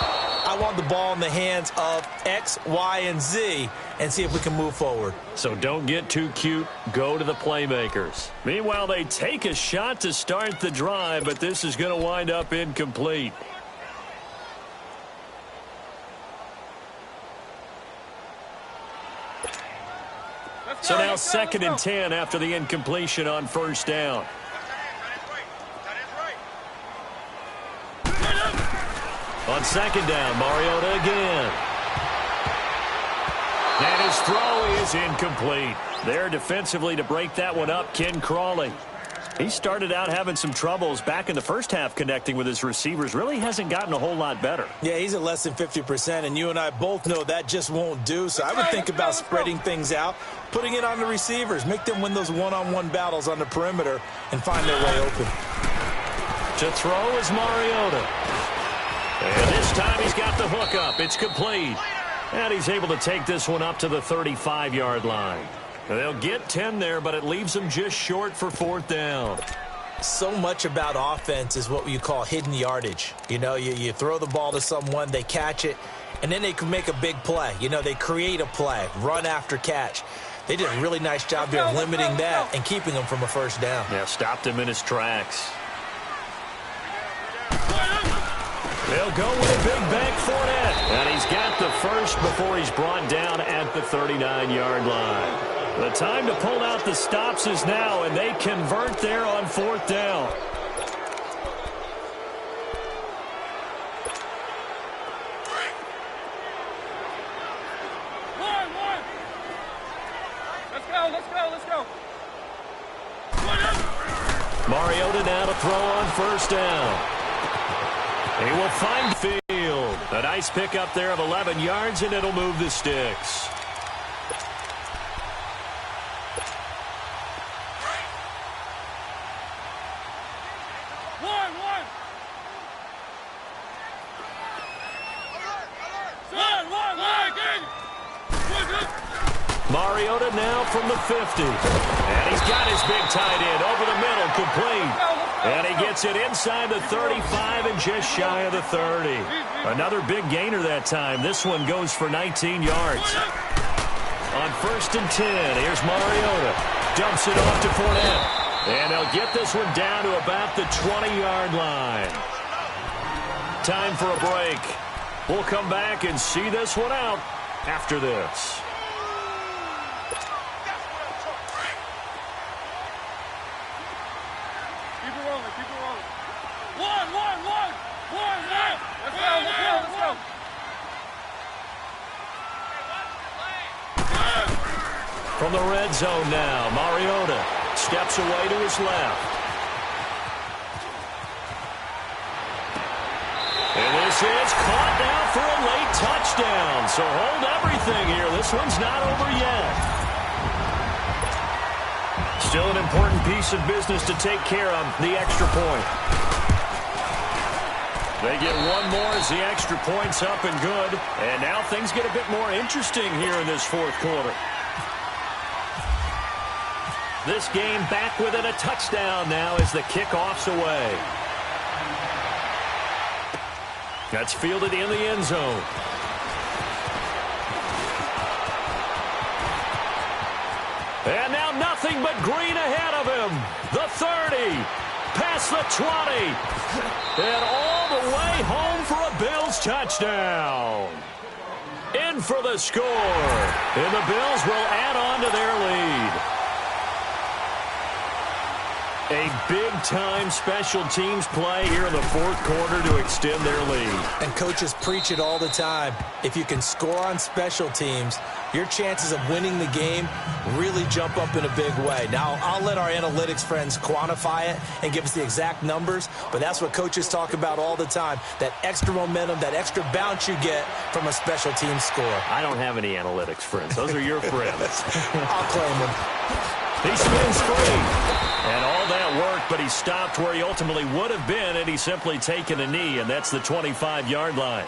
I want the ball in the hands of X, Y, and Z and see if we can move forward. So don't get too cute. Go to the playmakers. Meanwhile, they take a shot to start the drive, but this is going to wind up incomplete. So now 2nd and 10 after the incompletion on first down. On 2nd down, Mariota again. And his throw is incomplete. There defensively to break that one up, Ken Crawley. He started out having some troubles back in the first half connecting with his receivers. Really hasn't gotten a whole lot better. Yeah, he's at less than 50%, and you and I both know that just won't do. So I would think about spreading things out, putting it on the receivers, make them win those one-on-one battles on the perimeter and find their way open. To throw is Mariota. And this time he's got the hook up. It's complete. And he's able to take this one up to the 35-yard line. They'll get 10 there, but it leaves them just short for 4th down. So much about offense is what you call hidden yardage. You know, you throw the ball to someone, they catch it, and then they can make a big play. You know, they create a play, run after catch. They did a really nice job there of limiting that and keeping him from a first down. Yeah, stopped him in his tracks. They'll go with a big bank Fournette. And he's got the first before he's brought down at the 39-yard line. The time to pull out the stops is now, and they convert there on 4th down. Let's go. Mariota now to throw on first down. He will find field. A nice pickup there of 11 yards, and it'll move the sticks. Mariota now from the 50. And he's got his big tight end over the middle, complete. And he gets it inside the 35 and just shy of the 30. Another big gainer that time. This one goes for 19 yards. On 1st and 10, here's Mariota. Dumps it off to Fournette. And they'll get this one down to about the 20-yard line. Time for a break. We'll come back and see this one out after this. From the red zone now, Mariota steps away to his left. And this is caught now for a late touchdown. So hold everything here. This one's not over yet. Still an important piece of business to take care of, the extra point. They get one more as the extra point's up and good. And now things get a bit more interesting here in this 4th quarter. This game back within a touchdown now as the kickoff's away. That's fielded in the end zone. And now nothing but green ahead of him. The 30, past the 20, and all the way home for a Bills touchdown. in for the score. And the Bills will add on to their lead. A big-time special teams play here in the fourth quarter to extend their lead. And coaches preach it all the time. If you can score on special teams, your chances of winning the game really jump up in a big way. Now, I'll let our analytics friends quantify it and give us the exact numbers, but that's what coaches talk about all the time, that extra momentum, that extra bounce you get from a special team score. I don't have any analytics friends. Those are your friends. I'll claim them. He spins free. And all that worked, but he stopped where he ultimately would have been, and he's simply taken a knee, and that's the 25-yard line.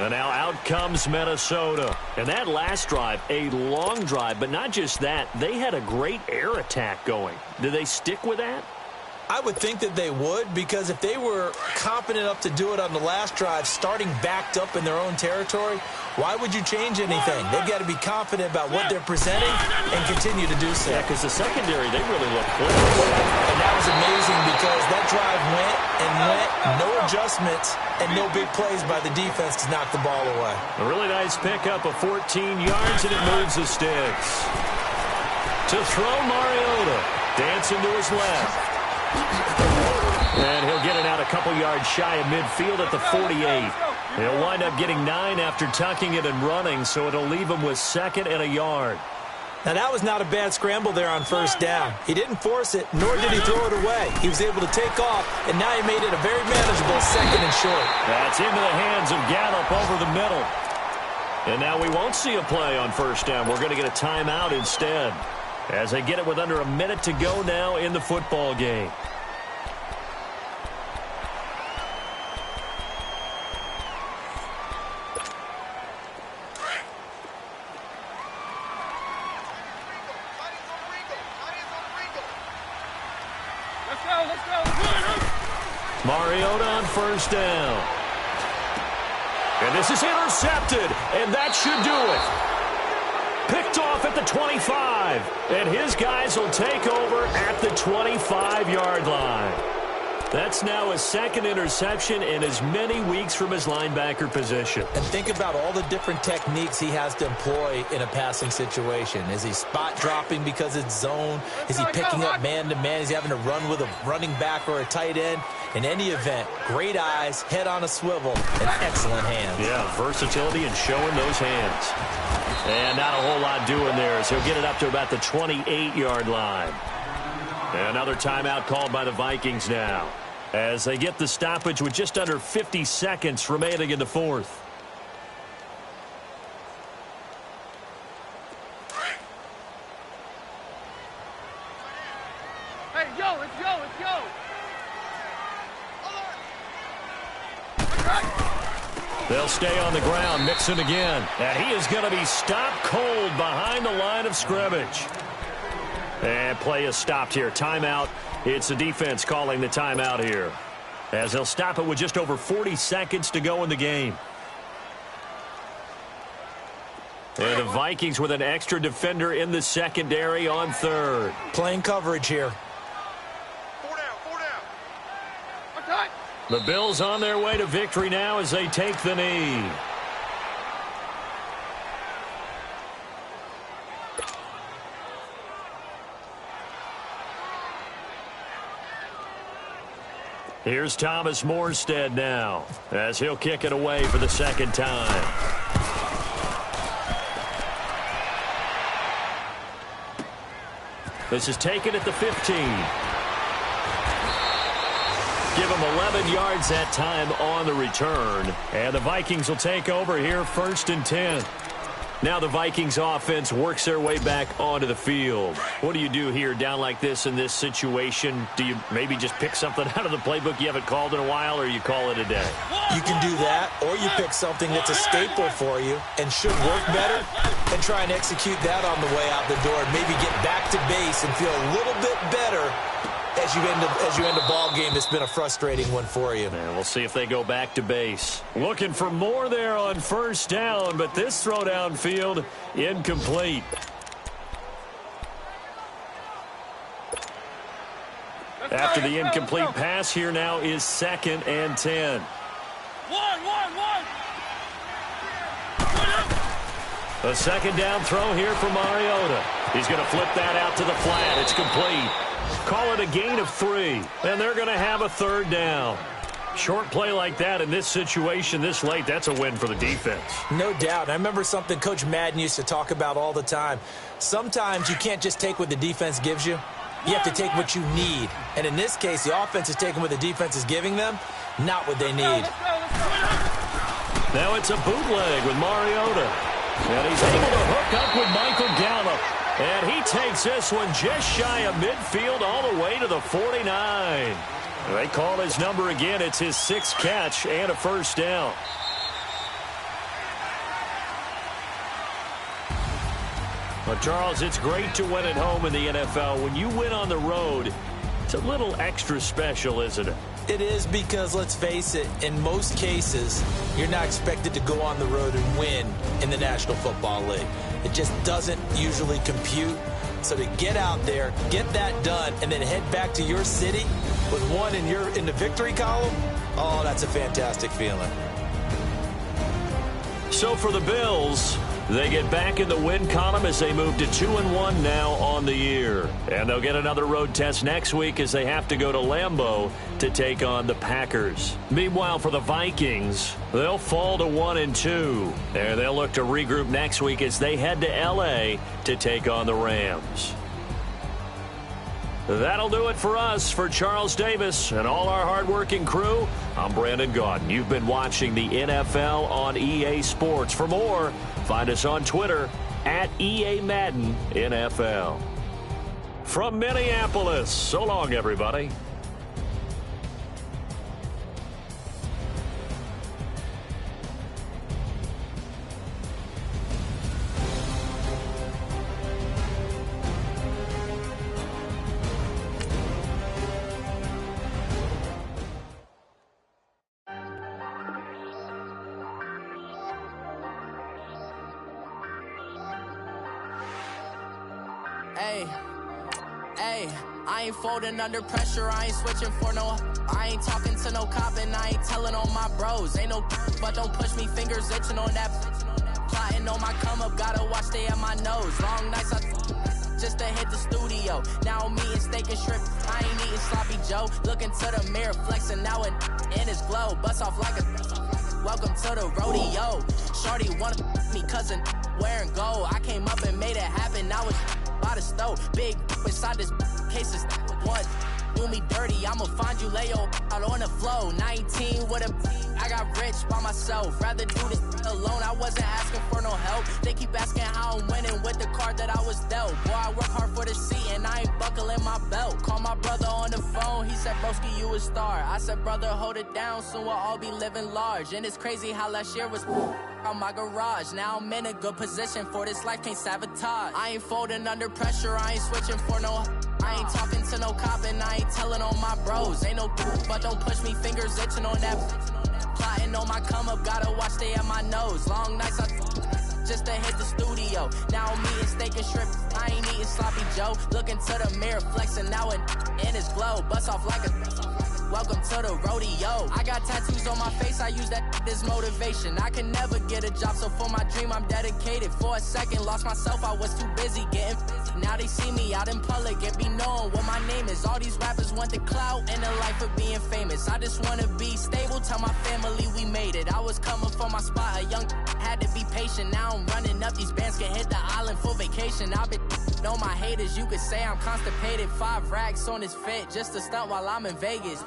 And now out comes Minnesota. And that last drive, a long drive, but not just that. They had a great air attack going. Do they stick with that? I would think that they would, because if they were confident enough to do it on the last drive, starting backed up in their own territory, why would you change anything? They've got to be confident about what they're presenting and continue to do so. Yeah, because the secondary, they really look clear. And that was amazing because that drive went and went, no adjustments, and no big plays by the defense to knock the ball away. A really nice pickup of 14 yards, and it moves the sticks. To throw, Mariota. Dancing to his left. And he'll get it out a couple yards shy of midfield at the 48. He'll wind up getting 9 after tucking it and running, so it'll leave him with 2nd and a yard. Now, that was not a bad scramble there on first down. He didn't force it, nor did he throw it away. He was able to take off, and now he made it a very manageable 2nd and short. That's into the hands of Gallup over the middle. And now we won't see a play on first down. We're going to get a timeout instead, as they get it with under a minute to go now in the football game. Mariota on first down. And this is intercepted, and that should do it. Picked off at the 25, and his guys will take over at the 25-yard line. That's now his 2nd interception in as many weeks from his linebacker position. And think about all the different techniques he has to employ in a passing situation. Is he spot dropping because it's zone? Is he picking up man-to-man? Is he having to run with a running back or a tight end? In any event, great eyes, head on a swivel, and excellent hands. Yeah, versatility and showing those hands. And not a whole lot doing there as he'll get it up to about the 28-yard line. Another timeout called by the Vikings now, as they get the stoppage with just under 50 seconds remaining in the fourth. Hey, yo, let's go, let's go. They'll stay on the ground, Mixon again. And he is going to be stopped cold behind the line of scrimmage. And play is stopped here. Timeout. It's the defense calling the timeout here, as they'll stop it with just over 40 seconds to go in the game. And the Vikings with an extra defender in the secondary on 3rd. Playing coverage here. 4 down. Okay. The Bills on their way to victory now as they take the knee. Here's Thomas Morstead now, as he'll kick it away for the 2nd time. This is taken at the 15. Give him 11 yards that time on the return. And the Vikings will take over here 1st and 10. Now the Vikings offense works their way back onto the field. What do you do here down like this in this situation? Do you maybe just pick something out of the playbook you haven't called in a while, or you call it a day? You can do that, or you pick something that's a staple for you and should work better and try and execute that on the way out the door and maybe get back to base and feel a little bit better as you end a ball game that's been a frustrating one for you. And we'll see if they go back to base. Looking for more there on first down, but this throw downfield incomplete. After the incomplete pass, here now is 2nd and 10. A second down throw here for Mariota. He's going to flip that out to the flat. It's complete. Call it a gain of 3, and they're going to have a third down. Short play like that in this situation this late, that's a win for the defense. No doubt. I remember something Coach Madden used to talk about all the time. Sometimes you can't just take what the defense gives you. You have to take what you need. And in this case, the offense is taking what the defense is giving them, not what they need. Now it's a bootleg with Mariota. And he's able to hook up with Michael Gallup. And he takes this one just shy of midfield all the way to the 49. They call his number again. It's his 6th catch and a first down. Well, Charles, it's great to win at home in the NFL. When you win on the road, it's a little extra special, isn't it? It is, because let's face it, in most cases, you're not expected to go on the road and win in the National Football League. It just doesn't usually compute. So to get out there, get that done, and then head back to your city with one in the victory column, oh, that's a fantastic feeling. So for the Bills, they get back in the win column as they move to 2-1 now on the year. And they'll get another road test next week as they have to go to Lambeau to take on the Packers. Meanwhile, for the Vikings, they'll fall to 1-2. There, they'll look to regroup next week as they head to L.A. to take on the Rams. That'll do it for us. For Charles Davis and all our hardworking crew, I'm Brandon Gaudin. You've been watching the NFL on EA Sports. For more, find us on Twitter at EA Madden NFL. From Minneapolis, so long, everybody. Hey, I ain't folding under pressure, I ain't switching for no. I ain't talking to no cop and I ain't telling on my bros. Ain't no but don't push me, fingers itching on that. Plotting on my come up, gotta watch stay at my nose. Long nights just to hit the studio. Now I'm eating steak and shrimp, I ain't eating sloppy Joe. Looking to the mirror, flexing now and in his glow. Bust off like a welcome to the rodeo. Shorty wanna me cousin wearing gold. I came up and made it happen, now it's by the stove. Big inside this case is one. Do me dirty, I'ma find you, lay your out on the floor. 19 with a I got rich by myself. Rather do this alone, I wasn't asking for no help. They keep asking how I'm winning with the card that I was dealt. Boy, I work hard for the seat and I ain't buckling my belt. Call my brother on the phone, he said, broski, you a star. I said, brother, hold it down, soon we'll all be living large. And it's crazy how last year was on my garage. Now I'm in a good position for this life, can't sabotage. I ain't folding under pressure, I ain't switching for no. I ain't talking to no cop and I ain't telling on my bros. Ain't no but don't push me, fingers itching on that. Plotting on my come up, gotta watch stay at my nose. Long nights just to hit the studio. Now I'm eating steak and shrimp, I ain't eating sloppy Joe. Looking to the mirror, flexing now and in his glow. Bust off like a welcome to the rodeo. I got tattoos on my face, I use that as motivation. I can never get a job, so for my dream I'm dedicated. For a second, lost myself, I was too busy getting now they see me out in public and be knowing what my name is. All these rappers want the clout and the life of being famous. I just wanna be stable, tell my family we made it. I was coming for my spot, a young had to be patient. Now I'm running up, these bands can hit the island for vacation. I've been know my haters, you could say I'm constipated. 5 racks on his fit, just to stunt while I'm in Vegas.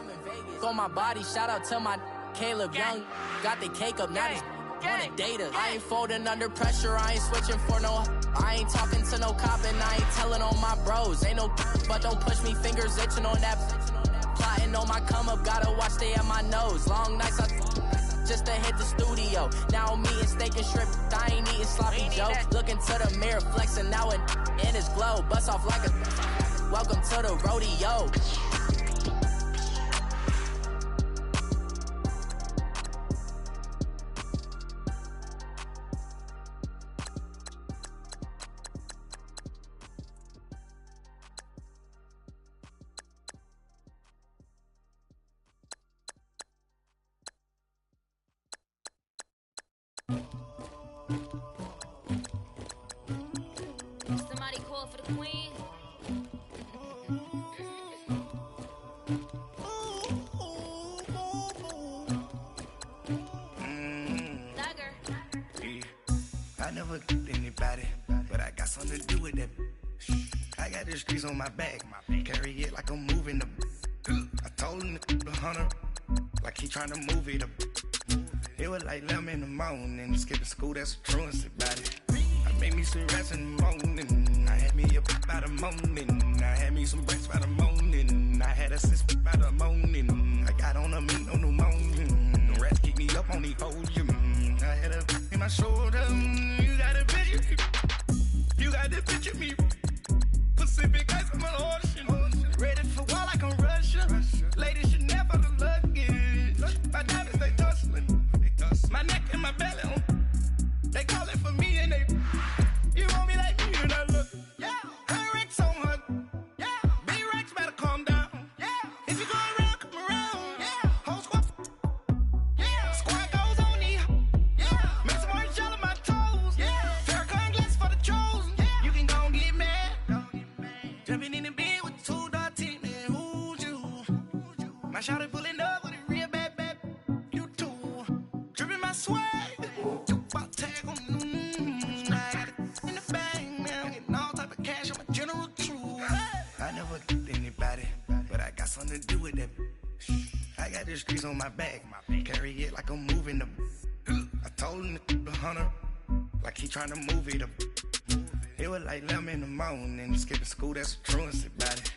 On my body, shout out to my Caleb Young. Got the cake up, now he's on a data. I ain't folding under pressure, I ain't switching for no. I ain't talking to no cop and I ain't telling on my bros. Ain't no but don't push me, fingers itching on that. Plotting on my come up, gotta watch stay at my nose. Long nights just to hit the studio. Now I'm eating steak and shrimp, I ain't eating sloppy Joe. Looking to the mirror, flexing now and in his glow. Bust off like a welcome to the rodeo. pour for the queen. I never get anybody, but I got something to do with that. I got the streets on my back, carry it like I'm moving the. I told him the hunter, like he trying to move it up. It was like 11 in the morning, skipping school, that's a truancy about it. I made me some rest in the morning, I had me up by the morning. I had me some breaks by the morning, I had a sis by the morning. I got on a meat, no pneumonia, the rats keep me up on the podium. I had a in my shoulder, you got a picture, you got the picture me. Pacific ice on my ocean, ready for war like I'm Russia. Ladies should never the luggage, my diamonds they tussling. My neck and my belly on. They call it for me and they. You want me like me and I look. Yeah. Her Rex on her. Yeah. B-Rex better calm down. Yeah. If you go around, come around. Yeah. Whole squad. Yeah. Squad goes on me. Yeah. Make some orange gel on my toes. Yeah. Farrakhan glasses for the chosen. Yeah. You can go and get mad. Jumping in the bed with 2 dark teeth, man. Who's you? My shawty pulling up with a real bad. You too. Dripping my swag. You about tag on. I got it in the bag now. Getting all type of cash on my general crew. I never get anybody, but I got something to do with that. I got the streets on my back, carry it like I'm moving the. I told him the hunter, like he trying to move it up. It was like 11 in the morning, skipping school, that's a truancy about it.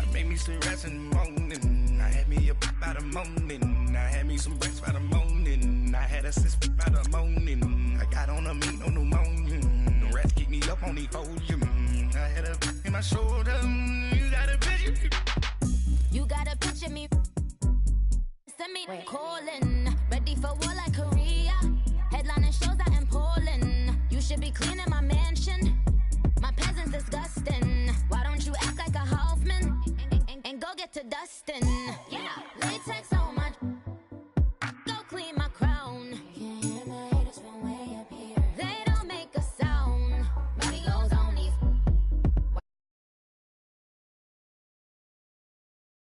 I made me some rest in the morning, I had me up by the morning. I had me some breaks by the morning, I had a sis by the morning. I got on a meat, no pneumonia, the rats keep me up on the podium. I had a in my shoulder, you got a picture. You got a picture me. Send me calling, ready for war like Korea. Headlining shows out in Poland. You should be cleaning my mansion. My peasants disgusting. Why don't you act like a Hoffman and go get to dustin'?